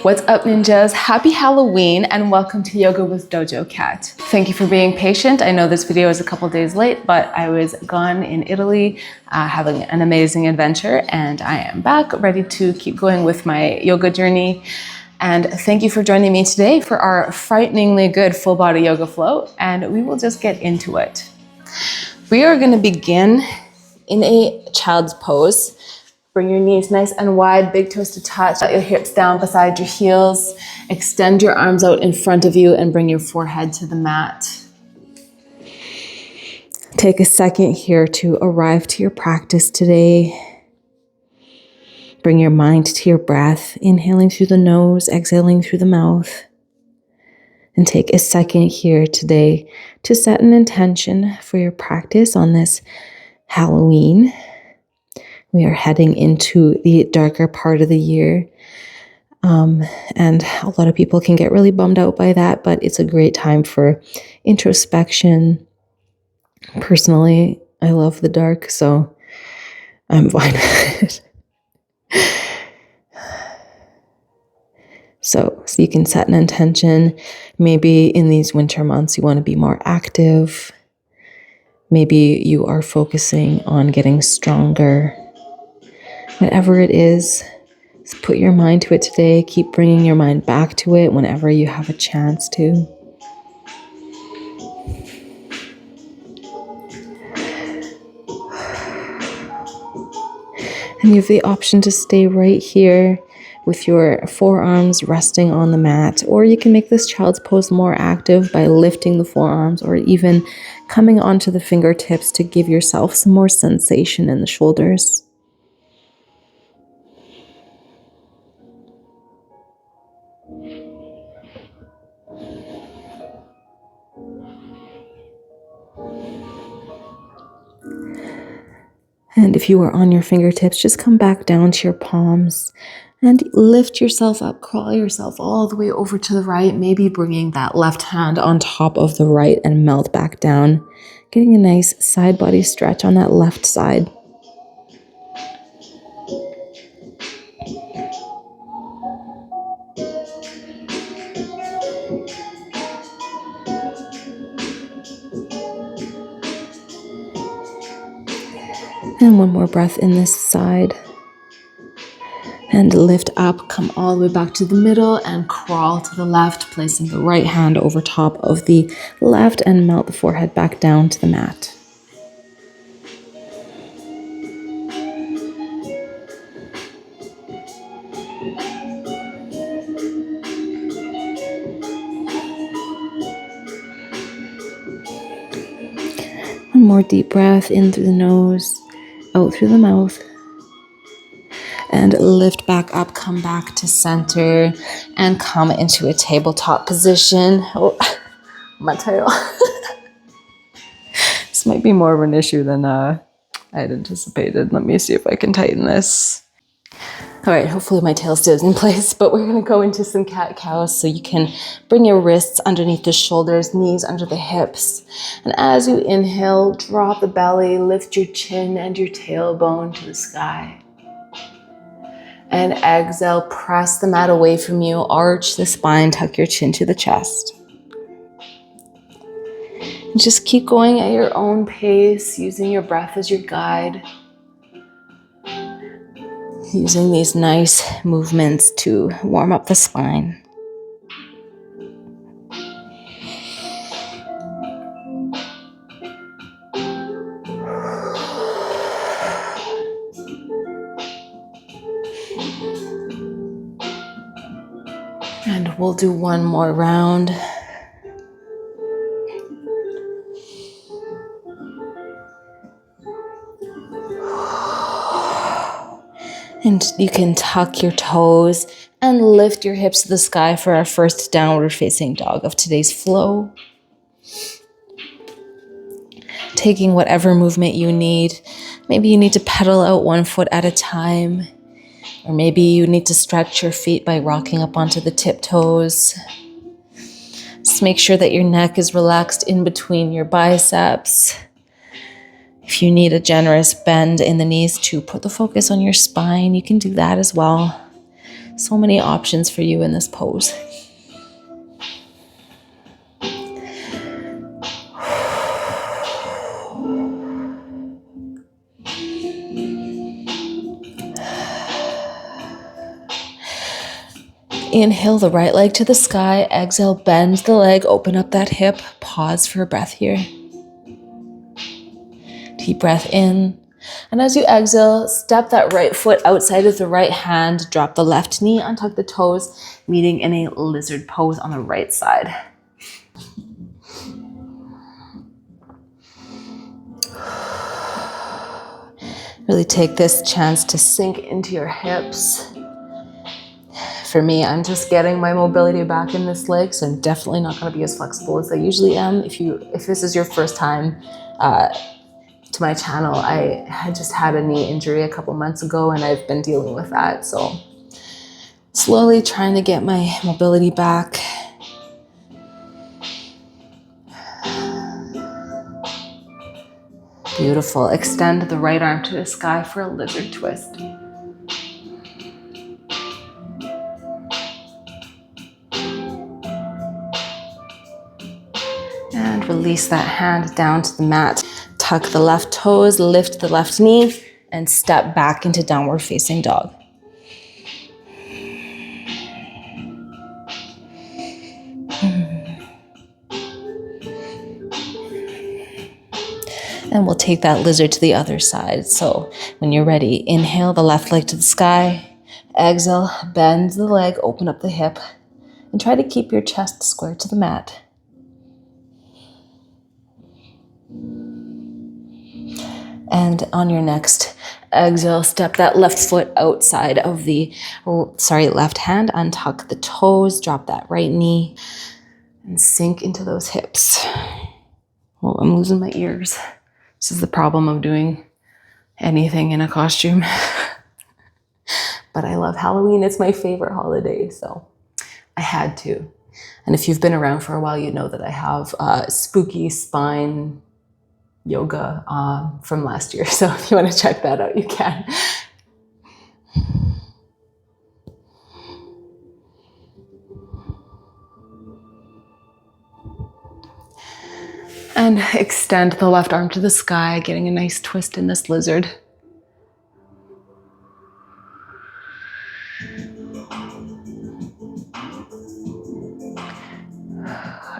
What's up, ninjas? Happy Halloween and welcome to Yoga with Dojo Cat. Thank you for being patient. I know this video is a couple days late, but I was gone in Italy having an amazing adventure, and I am back ready to keep going with my yoga journey. And thank you for joining me today for our frighteningly good full body yoga flow, and we will just get into it. We are going to begin in a child's pose. Bring your knees nice and wide, big toes to touch. Let your hips down beside your heels. Extend your arms out in front of you and bring your forehead to the mat. Take a second here to arrive to your practice today. Bring your mind to your breath, inhaling through the nose, exhaling through the mouth. And take a second here today to set an intention for your practice on this Halloween. We are heading into the darker part of the year, and a lot of people can get really bummed out by that, but it's a great time for introspection. Personally, I love the dark, so I'm fine with it. So you can set an intention. Maybe in these winter months, you want to be more active. Maybe you are focusing on getting stronger. Whatever it is, just put your mind to it today. Keep bringing your mind back to it whenever you have a chance to. And you have the option to stay right here with your forearms resting on the mat, or you can make this child's pose more active by lifting the forearms or even coming onto the fingertips to give yourself some more sensation in the shoulders. And if you are on your fingertips, just come back down to your palms and lift yourself up, crawl yourself all the way over to the right, maybe bringing that left hand on top of the right and melt back down, getting a nice side body stretch on that left side. And one more breath in this side. And lift up, come all the way back to the middle and crawl to the left, placing the right hand over top of the left and melt the forehead back down to the mat. One more deep breath in through the nose, out through the mouth. And lift back up, come back to center, and come into a tabletop position. Oh, my tail. This might be more of an issue than I had anticipated. Let me see if I can tighten this. All right, hopefully my tail stays in place, but we're gonna go into some cat-cows, so you can bring your wrists underneath the shoulders, knees under the hips. And as you inhale, drop the belly, lift your chin and your tailbone to the sky. And exhale, press the mat away from you, arch the spine, tuck your chin to the chest. And just keep going at your own pace, using your breath as your guide. Using these nice movements to warm up the spine. And we'll do one more round. And you can tuck your toes and lift your hips to the sky for our first downward facing dog of today's flow. Taking whatever movement you need. Maybe you need to pedal out one foot at a time. Or maybe you need to stretch your feet by rocking up onto the tiptoes. Just make sure that your neck is relaxed in between your biceps. If you need a generous bend in the knees to put the focus on your spine, you can do that as well. So many options for you in this pose. Inhale the right leg to the sky. Exhale, bend the leg, open up that hip. Pause for a breath here. Deep breath in. And as you exhale, step that right foot outside of the right hand. Drop the left knee, untuck the toes, meeting in a lizard pose on the right side. Really take this chance to sink into your hips. For me, I'm just getting my mobility back in this leg, so I'm definitely not going to be as flexible as I usually am. If this is your first time to my channel, I had just had a knee injury a couple months ago, and I've been dealing with that. So slowly trying to get my mobility back. Beautiful. Extend the right arm to the sky for a lizard twist. And release that hand down to the mat. Tuck the left toes, lift the left knee, and step back into downward facing dog. And we'll take that lizard to the other side. So when you're ready, inhale the left leg to the sky. Exhale, bend the leg, open up the hip, and try to keep your chest square to the mat. And on your next exhale, step that left foot outside of the, left hand, untuck the toes, drop that right knee, and sink into those hips. Oh, I'm losing my ears. This is the problem of doing anything in a costume. But I love Halloween. It's my favorite holiday, so I had to. And if you've been around for a while, you know that I have spooky spine yoga from last year. So if you want to check that out, you can. And extend the left arm to the sky, getting a nice twist in this lizard.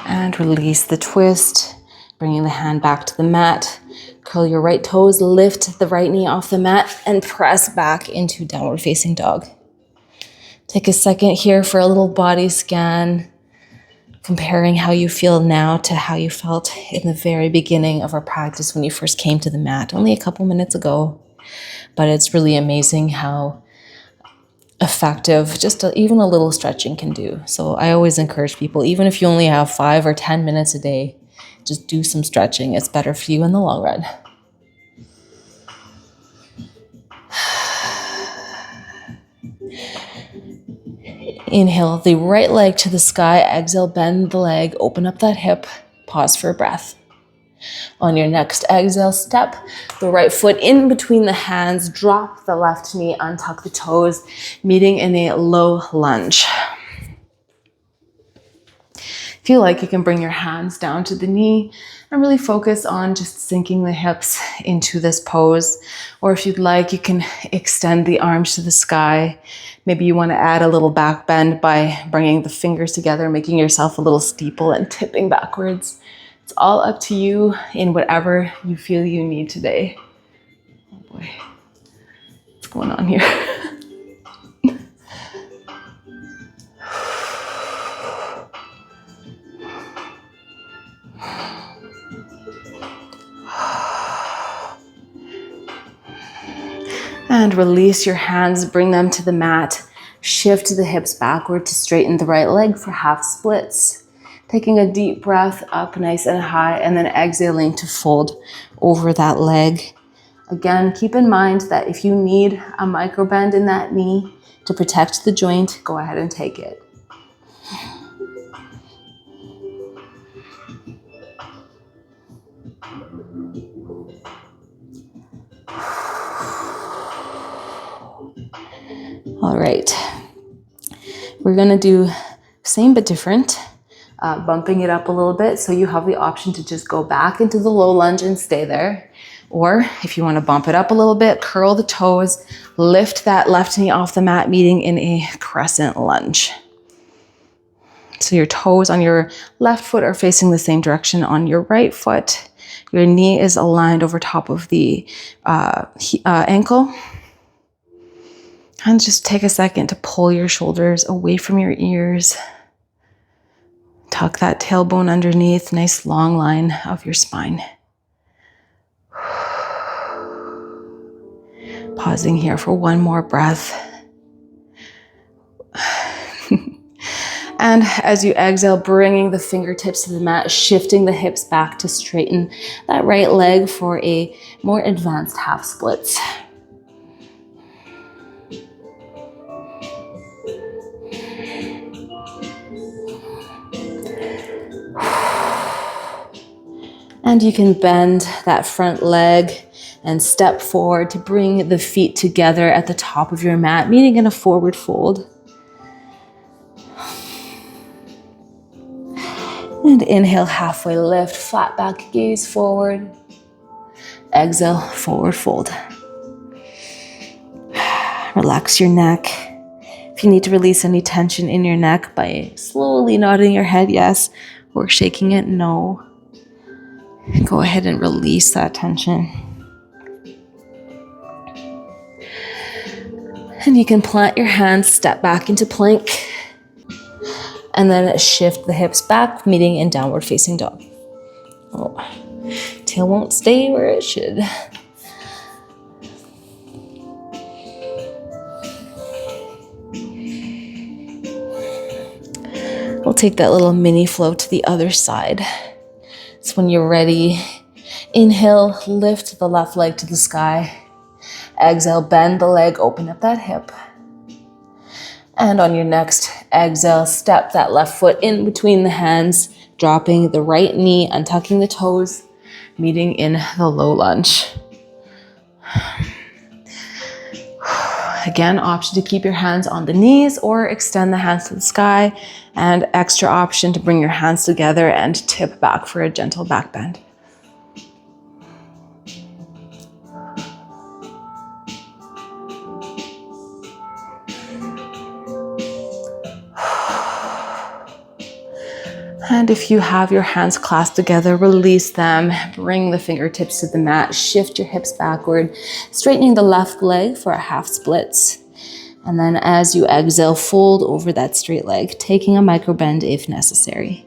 And release the twist, bringing the hand back to the mat. Curl your right toes, lift the right knee off the mat, and press back into downward facing dog. Take a second here for a little body scan, comparing how you feel now to how you felt in the very beginning of our practice when you first came to the mat, only a couple minutes ago. But it's really amazing how effective even a little stretching can do. So I always encourage people, even if you only have 5 or 10 minutes a day, just do some stretching. It's better for you in the long run. Inhale the right leg to the sky. Exhale, bend the leg, open up that hip, pause for a breath. On your next exhale, step the right foot in between the hands, drop the left knee, untuck the toes, meeting in a low lunge. If you like, you can bring your hands down to the knee and really focus on just sinking the hips into this pose. Or if you'd like, you can extend the arms to the sky. Maybe you want to add a little back bend by bringing the fingers together, making yourself a little steeple and tipping backwards. It's all up to you in whatever you feel you need today. Oh boy, what's going on here? And release your hands, bring them to the mat. Shift the hips backward to straighten the right leg for half splits. Taking a deep breath up nice and high, and then exhaling to fold over that leg. Again, keep in mind that if you need a micro bend in that knee to protect the joint, go ahead and take it. All right. We're gonna do same but different, bumping it up a little bit. So you have the option to just go back into the low lunge and stay there. Or if you wanna bump it up a little bit, curl the toes, lift that left knee off the mat, meeting in a crescent lunge. So your toes on your left foot are facing the same direction on your right foot. Your knee is aligned over top of the ankle. And just take a second to pull your shoulders away from your ears. Tuck that tailbone underneath, nice long line of your spine. Pausing here for one more breath. And as you exhale, bringing the fingertips to the mat, shifting the hips back to straighten that right leg for a more advanced half splits. And you can bend that front leg and step forward to bring the feet together at the top of your mat, meeting in a forward fold. And inhale, halfway lift, flat back gaze forward. Exhale, forward fold. Relax your neck. If you need to release any tension in your neck by slowly nodding your head yes, or shaking it no, go ahead and release that tension. And you can plant your hands, step back into plank, and then shift the hips back, meeting in downward facing dog. Oh, tail won't stay where it should. We'll take that little mini flow to the other side. So when you're ready, inhale, lift the left leg to the sky. Exhale, bend the leg, open up that hip. And on your next exhale, step that left foot in between the hands, dropping the right knee, untucking the toes, meeting in the low lunge. Again, option to keep your hands on the knees or extend the hands to the sky, and extra option to bring your hands together and tip back for a gentle back bend. And if you have your hands clasped together, release them, bring the fingertips to the mat, shift your hips backward, straightening the left leg for a half splits. And then as you exhale, fold over that straight leg, taking a micro bend if necessary.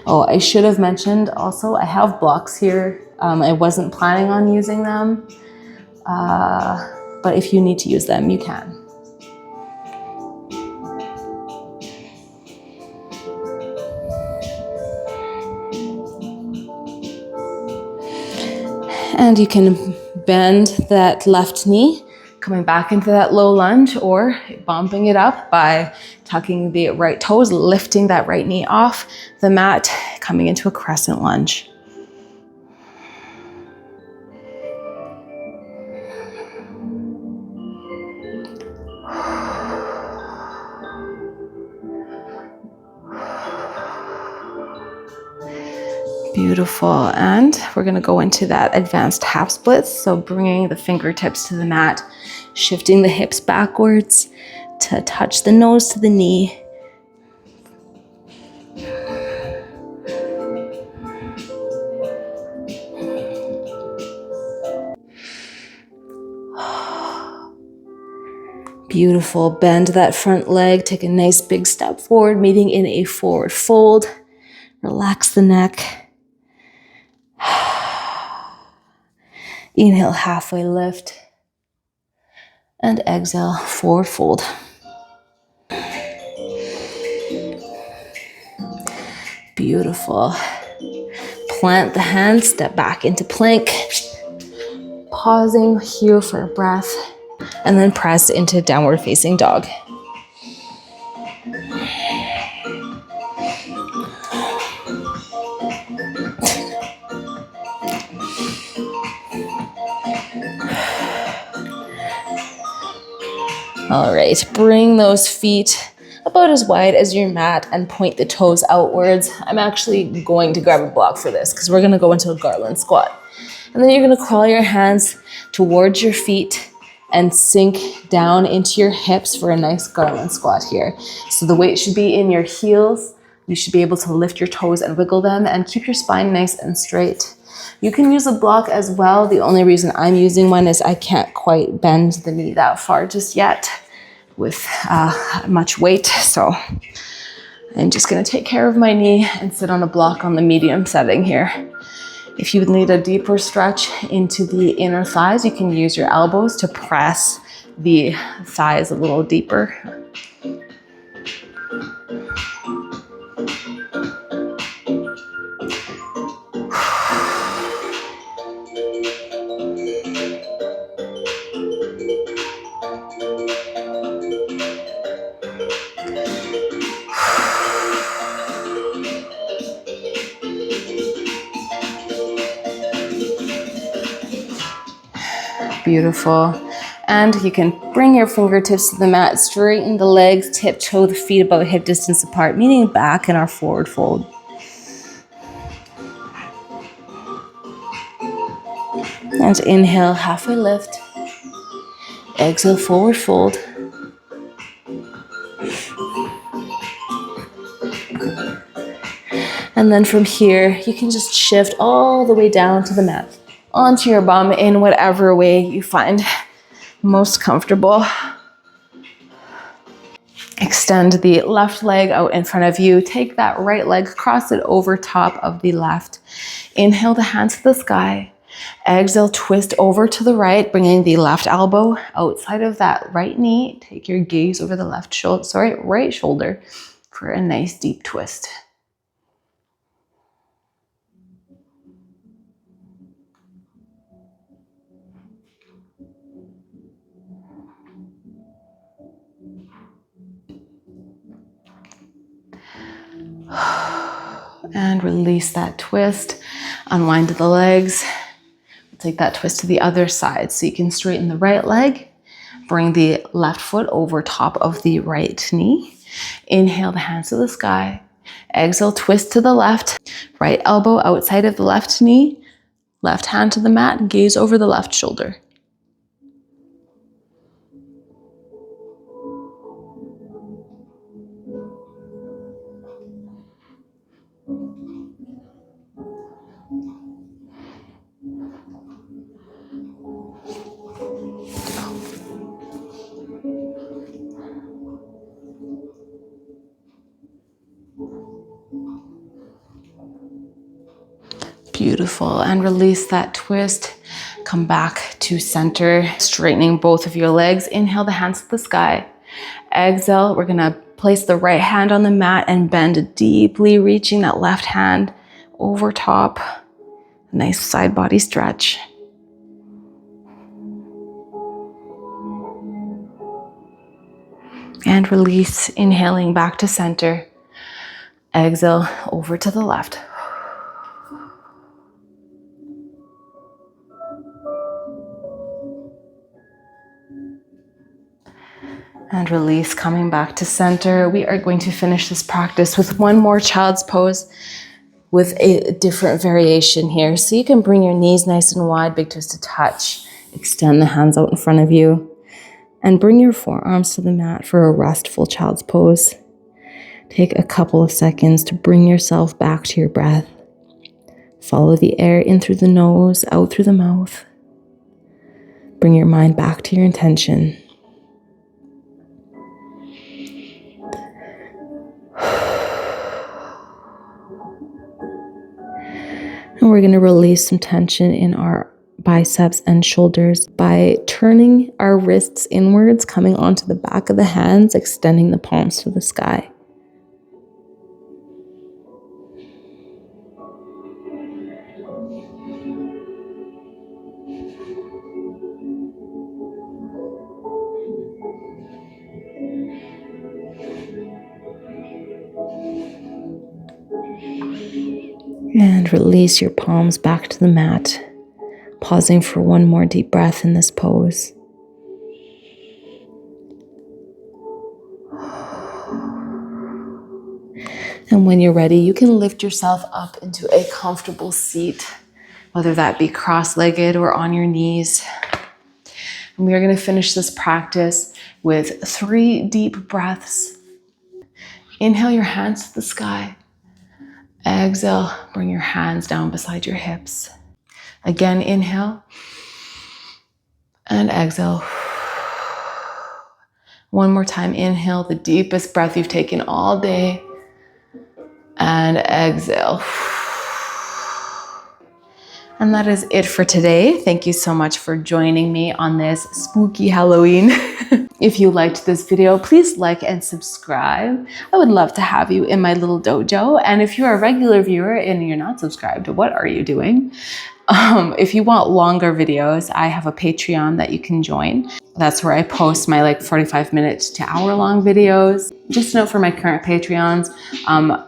Oh, I should have mentioned also, I have blocks here. I wasn't planning on using them, but if you need to use them, you can. And you can bend that left knee, coming back into that low lunge, or bumping it up by tucking the right toes, lifting that right knee off the mat, coming into a crescent lunge. Beautiful, and we're gonna go into that advanced half splits. So bringing the fingertips to the mat, shifting the hips backwards to touch the nose to the knee. Beautiful, bend that front leg, take a nice big step forward, meeting in a forward fold. Relax the neck. Inhale, halfway lift, and exhale, forward fold. Beautiful. Plant the hands, step back into plank, pausing here for a breath, and then press into downward facing dog. All right, bring those feet about as wide as your mat and point the toes outwards. I'm actually going to grab a block for this because we're gonna go into a garland squat. And then you're gonna crawl your hands towards your feet and sink down into your hips for a nice garland squat here. So the weight should be in your heels. You should be able to lift your toes and wiggle them and keep your spine nice and straight. You can use a block as well. The only reason I'm using one is I can't quite bend the knee that far just yet with much weight. So I'm just gonna take care of my knee and sit on a block on the medium setting here. If you need a deeper stretch into the inner thighs, you can use your elbows to press the thighs a little deeper. Beautiful. And you can bring your fingertips to the mat, straighten the legs, tiptoe the feet about hip distance apart, meaning back in our forward fold. And inhale, halfway lift. Exhale, forward fold. And then from here, you can just shift all the way down to the mat, onto your bum in whatever way you find most comfortable. Extend the left leg out in front of you. Take that right leg, cross it over top of the left. Inhale the hands to the sky. Exhale, twist over to the right, bringing the left elbow outside of that right knee. Take your gaze over the right shoulder for a nice deep twist. And release that twist. Unwind the legs. Take that twist to the other side. So you can straighten the right leg. Bring the left foot over top of the right knee. Inhale the hands to the sky. Exhale, twist to the left. Right elbow outside of the left knee. Left hand to the mat. Gaze over the left shoulder. Beautiful. And release that twist. Come back to center, straightening both of your legs. Inhale the hands to the sky. Exhale, we're gonna place the right hand on the mat and bend deeply, reaching that left hand over top. Nice side body stretch. And release, inhaling back to center. Exhale, over to the left. And release, coming back to center. We are going to finish this practice with one more child's pose with a different variation here. So you can bring your knees nice and wide, big toes to touch. Extend the hands out in front of you. And bring your forearms to the mat for a restful child's pose. Take a couple of seconds to bring yourself back to your breath. Follow the air in through the nose, out through the mouth. Bring your mind back to your intention. And we're going to release some tension in our biceps and shoulders by turning our wrists inwards, coming onto the back of the hands, extending the palms to the sky. And release your palms back to the mat, pausing for one more deep breath in this pose. And when you're ready, you can lift yourself up into a comfortable seat, whether that be cross-legged or on your knees. And we are going to finish this practice with 3 deep breaths. Inhale your hands to the sky. Exhale, bring your hands down beside your hips. Again, inhale and exhale. One more time, inhale, the deepest breath you've taken all day. And exhale. And that is it for today. Thank you so much for joining me on this spooky Halloween. If you liked this video, please like and subscribe. I would love to have you in my little dojo. And if you're a regular viewer and you're not subscribed, what are you doing? If you want longer videos, I have a Patreon that you can join. That's where I post my like 45-minute to hour-long videos. Just a note for my current Patreons,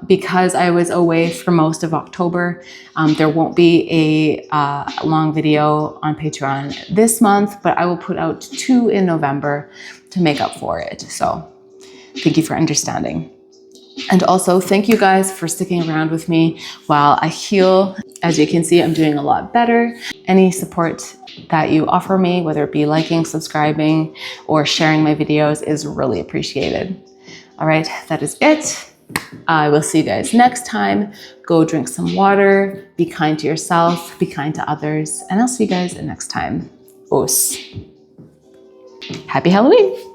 because I was away for most of October, there won't be a long video on Patreon this month, but I will put out 2 in November to make up for it. So thank you for understanding. And also thank you guys for sticking around with me while I heal. As you can see, I'm doing a lot better. Any support that you offer me, whether it be liking, subscribing, or sharing my videos, is really appreciated. All right, that is it. I will see you guys next time. Go drink some water, be kind to yourself, be kind to others, and I'll see you guys next time. Os. Happy Halloween.